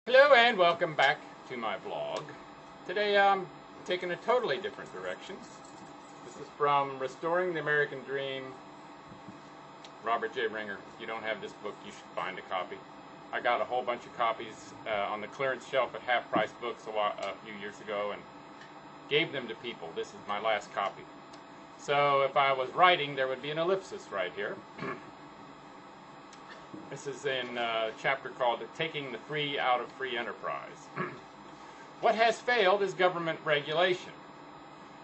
Hello and welcome back to my vlog. Today I'm taking a totally different direction. This is from Restoring the American Dream, Robert J. Ringer. If you don't have this book, you should find a copy. I got a whole bunch of copies on the clearance shelf at Half Price Books a few years ago and gave them to people. This is my last copy. So if I was writing, there would be an ellipsis right here. This is in a chapter called Taking the Free Out of Free Enterprise. What has failed is government regulation.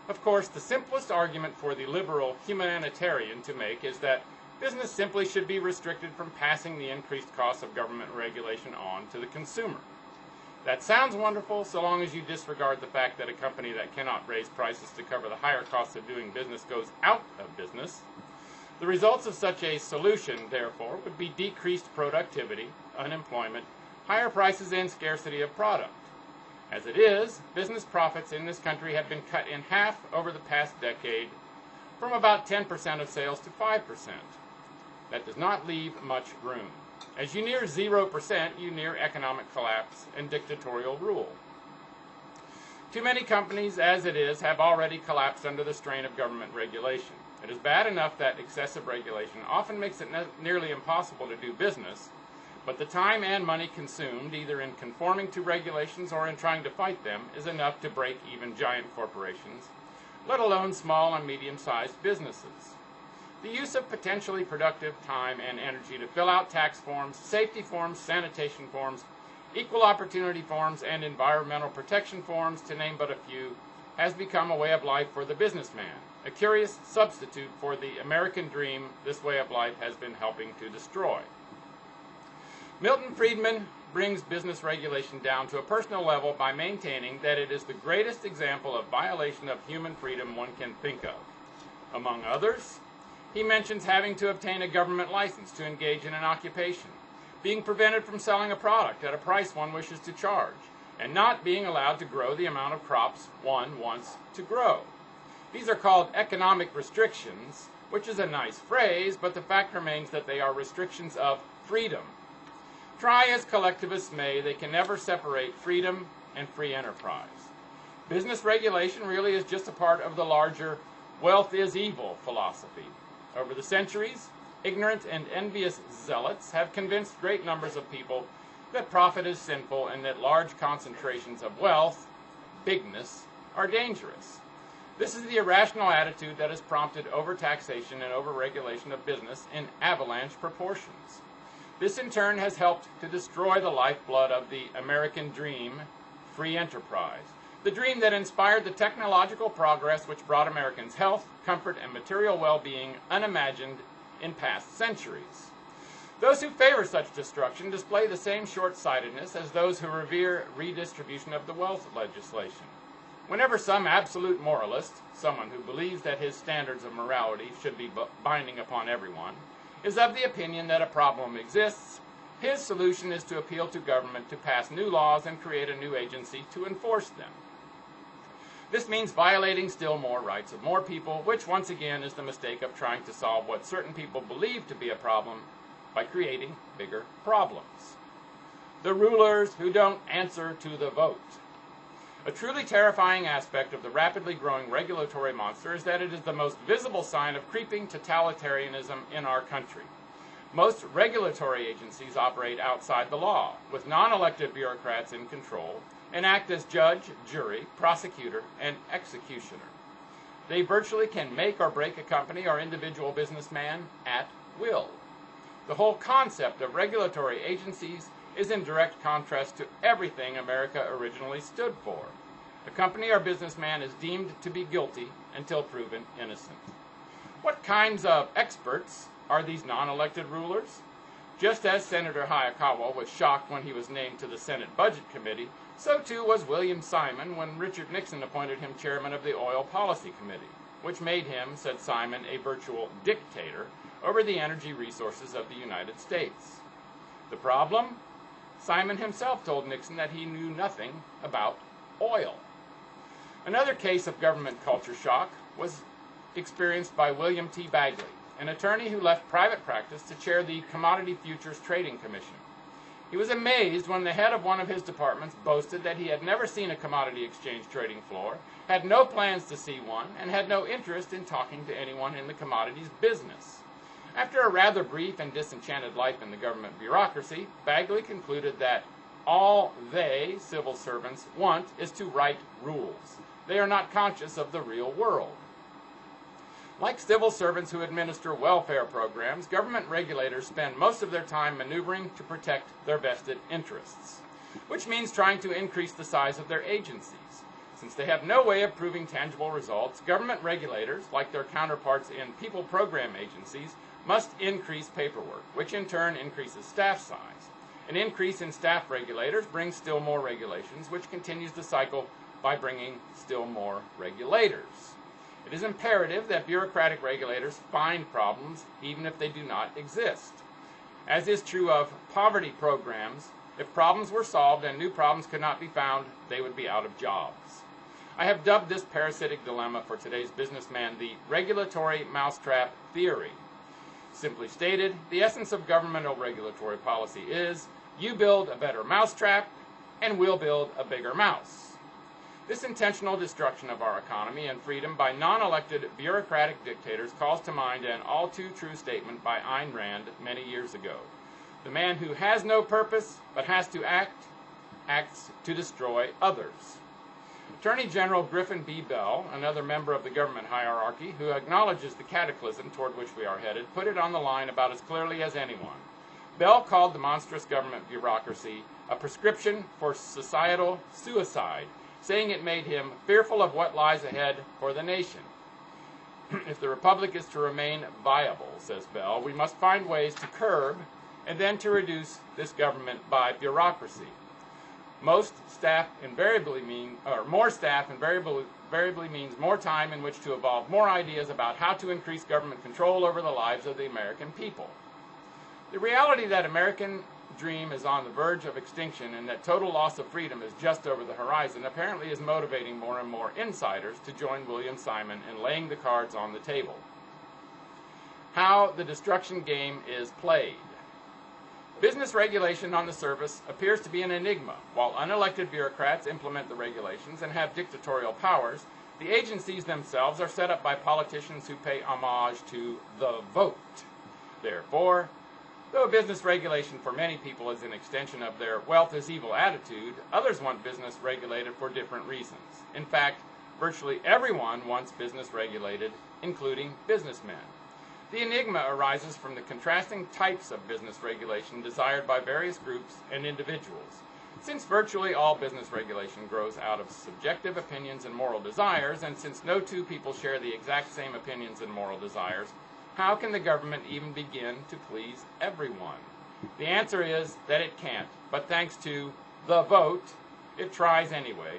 Of course, the simplest argument for the liberal humanitarian to make is that business simply should be restricted from passing the increased costs of government regulation on to the consumer. That sounds wonderful so long as you disregard the fact that a company that cannot raise prices to cover the higher costs of doing business goes out of business. The results of such a solution, therefore, would be decreased productivity, unemployment, higher prices, and scarcity of product. As it is, business profits in this country have been cut in half over the past decade, from about 10% of sales to 5%. That does not leave much room. As you near 0%, you near economic collapse and dictatorial rule. Too many companies, as it is, have already collapsed under the strain of government regulation. It is bad enough that excessive regulation often makes it nearly impossible to do business, but the time and money consumed, either in conforming to regulations or in trying to fight them, is enough to break even giant corporations, let alone small and medium-sized businesses. The use of potentially productive time and energy to fill out tax forms, safety forms, sanitation forms, equal opportunity forms, and environmental protection forms, to name but a few, has become a way of life for the businessman. A curious substitute for the American dream this way of life has been helping to destroy. Milton Friedman brings business regulation down to a personal level by maintaining that it is the greatest example of violation of human freedom one can think of. Among others, he mentions having to obtain a government license to engage in an occupation, being prevented from selling a product at a price one wishes to charge, and not being allowed to grow the amount of crops one wants to grow. These are called economic restrictions, which is a nice phrase, but the fact remains that they are restrictions of freedom. Try as collectivists may, they can never separate freedom and free enterprise. Business regulation really is just a part of the larger wealth is evil philosophy. Over the centuries, ignorant and envious zealots have convinced great numbers of people that profit is sinful and that large concentrations of wealth, bigness, are dangerous. This is the irrational attitude that has prompted overtaxation and overregulation of business in avalanche proportions. This in turn has helped to destroy the lifeblood of the American dream, free enterprise. The dream that inspired the technological progress which brought Americans health, comfort, and material well-being unimagined in past centuries. Those who favor such destruction display the same short-sightedness as those who revere redistribution of the wealth legislation. Whenever some absolute moralist, someone who believes that his standards of morality should be binding upon everyone, is of the opinion that a problem exists, his solution is to appeal to government to pass new laws and create a new agency to enforce them. This means violating still more rights of more people, which once again is the mistake of trying to solve what certain people believe to be a problem by creating bigger problems. The rulers who don't answer to the vote. A truly terrifying aspect of the rapidly growing regulatory monster is that it is the most visible sign of creeping totalitarianism in our country. Most regulatory agencies operate outside the law, with non-elected bureaucrats in control, and act as judge, jury, prosecutor, and executioner. They virtually can make or break a company or individual businessman at will. The whole concept of regulatory agencies is in direct contrast to everything America originally stood for. A company or businessman is deemed to be guilty until proven innocent. What kinds of experts are these non-elected rulers? Just as Senator Hayakawa was shocked when he was named to the Senate Budget Committee, so too was William Simon when Richard Nixon appointed him chairman of the Oil Policy Committee, which made him, said Simon, a virtual dictator over the energy resources of the United States. The problem? Simon himself told Nixon that he knew nothing about oil. Another case of government culture shock was experienced by William T. Bagley, an attorney who left private practice to chair the Commodity Futures Trading Commission. He was amazed when the head of one of his departments boasted that he had never seen a commodity exchange trading floor, had no plans to see one, and had no interest in talking to anyone in the commodities business. After a rather brief and disenchanted life in the government bureaucracy, Bagley concluded that all they, civil servants, want is to write rules. They are not conscious of the real world. Like civil servants who administer welfare programs, government regulators spend most of their time maneuvering to protect their vested interests, which means trying to increase the size of their agencies. Since they have no way of proving tangible results, government regulators, like their counterparts in people program agencies, must increase paperwork, which in turn increases staff size. An increase in staff regulators brings still more regulations, which continues the cycle by bringing still more regulators. It is imperative that bureaucratic regulators find problems even if they do not exist. As is true of poverty programs, if problems were solved and new problems could not be found, they would be out of jobs. I have dubbed this parasitic dilemma for today's businessman the regulatory mousetrap theory. Simply stated, the essence of governmental regulatory policy is, you build a better mousetrap, and we'll build a bigger mouse. This intentional destruction of our economy and freedom by non-elected bureaucratic dictators calls to mind an all-too-true statement by Ayn Rand many years ago. The man who has no purpose but has to act, acts to destroy others. Attorney General Griffin B. Bell, another member of the government hierarchy who acknowledges the cataclysm toward which we are headed, put it on the line about as clearly as anyone. Bell called the monstrous government bureaucracy a prescription for societal suicide, saying it made him fearful of what lies ahead for the nation. If the republic is to remain viable, says Bell, we must find ways to curb and then to reduce this government by bureaucracy. More staff invariably means more time in which to evolve more ideas about how to increase government control over the lives of the American people. The reality that American dream is on the verge of extinction and that total loss of freedom is just over the horizon apparently is motivating more and more insiders to join William Simon in laying the cards on the table. How the destruction game is played. Business regulation on the surface appears to be an enigma. While unelected bureaucrats implement the regulations and have dictatorial powers, the agencies themselves are set up by politicians who pay homage to the vote. Therefore, though business regulation for many people is an extension of their wealth is evil attitude, others want business regulated for different reasons. In fact, virtually everyone wants business regulated, including businessmen. The enigma arises from the contrasting types of business regulation desired by various groups and individuals. Since virtually all business regulation grows out of subjective opinions and moral desires, and since no two people share the exact same opinions and moral desires, how can the government even begin to please everyone? The answer is that it can't, but thanks to the vote, it tries anyway.